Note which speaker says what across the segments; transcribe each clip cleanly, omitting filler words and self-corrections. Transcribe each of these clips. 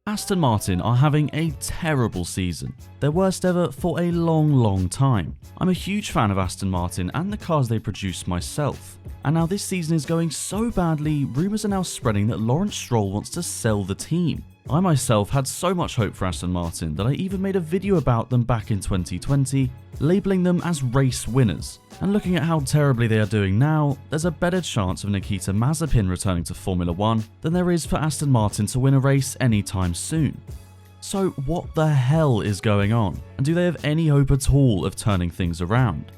Speaker 1: Aston Martin are having a terrible season, their worst ever for a long time. I'm a huge fan of Aston Martin and the cars they produce myself. And now this season is going so badly, rumours are now spreading that Lawrence Stroll wants to sell the team. I myself had so much hope for Aston Martin that I even made a video about them back in 2020, labelling them as race winners. And looking at how terribly they are doing now, there's a better chance of Nikita Mazepin returning to Formula 1 than there is for Aston Martin to win a race anytime soon. So what the hell is going on? And do they have any hope at all of turning things around?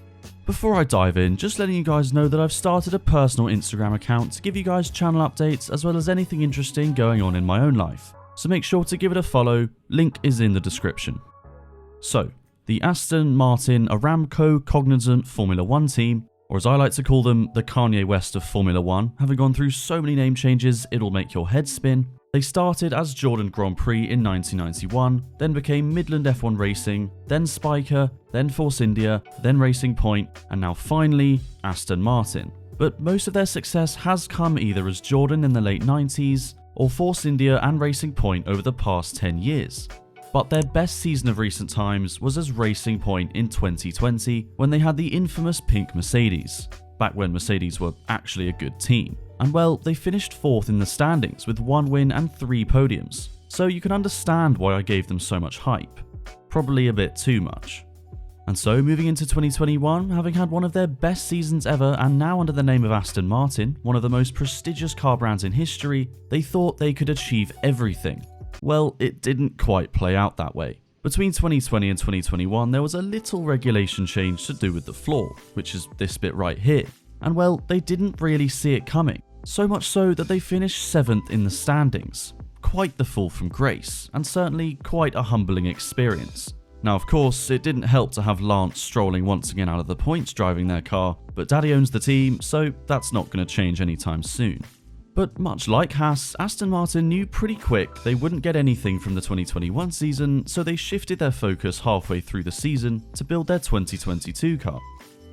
Speaker 1: Before I dive in, just letting you guys know that I've started a personal Instagram account to give you guys channel updates as well as anything interesting going on in my own life. So make sure to give it a follow, link is in the description. So, the Aston Martin Aramco Cognizant Formula 1 team, or as I like to call them, the Kanye West of Formula 1, having gone through so many name changes it'll make your head spin. They started as Jordan Grand Prix in 1991, then became Midland F1 Racing, then Spiker, then Force India, then Racing Point, and now finally Aston Martin. But most of their success has come either as Jordan in the late 90s, or Force India and Racing Point over the past 10 years. But their best season of recent times was as Racing Point in 2020 when they had the infamous pink Mercedes, back when Mercedes were actually a good team. And well, they finished 4th in the standings with 1 win and 3 podiums, so you can understand why I gave them so much hype. Probably a bit too much. And so moving into 2021, having had one of their best seasons ever and now under the name of Aston Martin, one of the most prestigious car brands in history, they thought they could achieve everything. Well, it didn't quite play out that way. Between 2020 and 2021, there was a little regulation change to do with the floor, which is this bit right here. And well, they didn't really see it coming. So much so that they finished 7th in the standings. Quite the fall from grace, and certainly quite a humbling experience. Now of course, it didn't help to have Lance strolling once again out of the points driving their car, but Daddy owns the team, so that's not going to change anytime soon. But much like Haas, Aston Martin knew pretty quick they wouldn't get anything from the 2021 season, so they shifted their focus halfway through the season to build their 2022 car.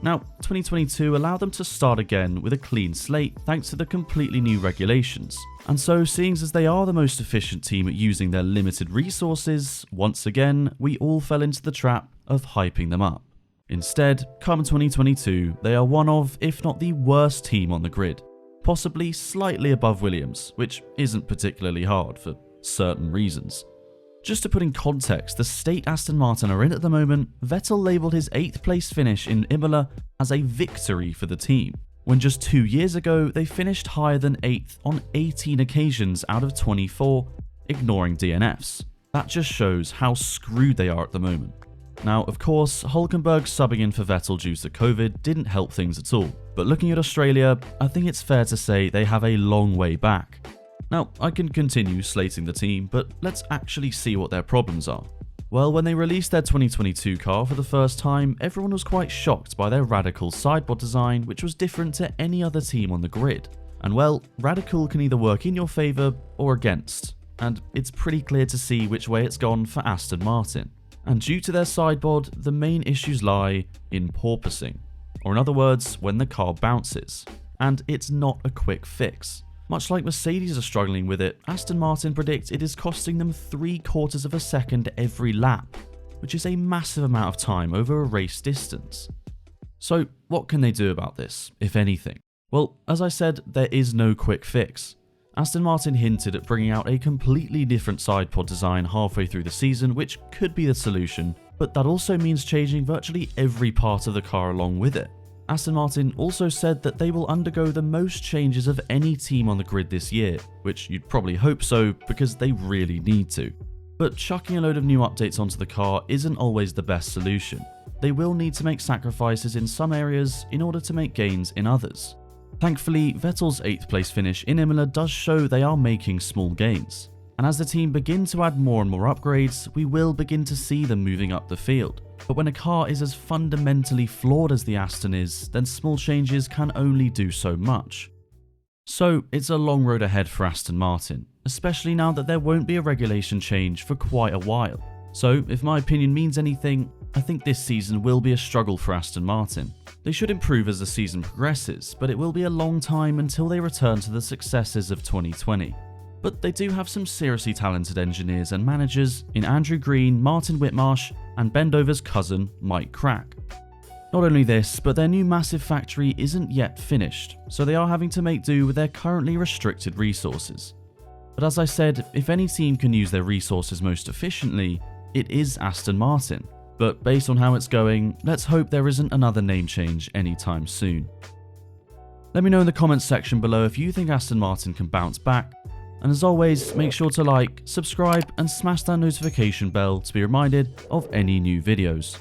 Speaker 1: Now, 2022 allowed them to start again with a clean slate thanks to the completely new regulations. And so, seeing as they are the most efficient team at using their limited resources, once again, we all fell into the trap of hyping them up. Instead, come 2022, they are one of, if not the worst team on the grid. Possibly slightly above Williams, which isn't particularly hard for certain reasons. Just to put in context the state Aston Martin are in at the moment, Vettel labelled his 8th place finish in Imola as a victory for the team, when just 2 years ago they finished higher than 8th on 18 occasions out of 24, ignoring DNFs. That just shows how screwed they are at the moment. Now, of course, Hülkenberg subbing in for Vettel due to COVID didn't help things at all, but looking at Australia, I think it's fair to say they have a long way back. Now, I can continue slating the team, but let's actually see what their problems are. Well, when they released their 2022 car for the first time, everyone was quite shocked by their radical sideboard design, which was different to any other team on the grid. And well, radical can either work in your favour or against, and it's pretty clear to see which way it's gone for Aston Martin. And due to their sideboard, the main issues lie in porpoising, or in other words, when the car bounces. And it's not a quick fix. Much like Mercedes are struggling with it, Aston Martin predict it is costing them 3/4 of a second every lap, which is a massive amount of time over a race distance. So what can they do about this, if anything? Well, as I said, there is no quick fix. Aston Martin hinted at bringing out a completely different sidepod design halfway through the season, which could be the solution, but that also means changing virtually every part of the car along with it. Aston Martin also said that they will undergo the most changes of any team on the grid this year, which you'd probably hope so because they really need to. But chucking a load of new updates onto the car isn't always the best solution. They will need to make sacrifices in some areas in order to make gains in others. Thankfully, Vettel's 8th place finish in Imola does show they are making small gains. And as the team begin to add more and more upgrades, we will begin to see them moving up the field. But when a car is as fundamentally flawed as the Aston is, then small changes can only do so much. So it's a long road ahead for Aston Martin, especially now that there won't be a regulation change for quite a while. So if my opinion means anything, I think this season will be a struggle for Aston Martin. They should improve as the season progresses, but it will be a long time until they return to the successes of 2020. but they do have some seriously talented engineers and managers in Andrew Green, Martin Whitmarsh, and Bendover's cousin, Mike Crack. Not only this, but their new massive factory isn't yet finished, so they are having to make do with their currently restricted resources. But as I said, if any team can use their resources most efficiently, it is Aston Martin. But based on how it's going, let's hope there isn't another name change anytime soon. Let me know in the comments section below if you think Aston Martin can bounce back, and as always, make sure to like, subscribe and smash that notification bell to be reminded of any new videos.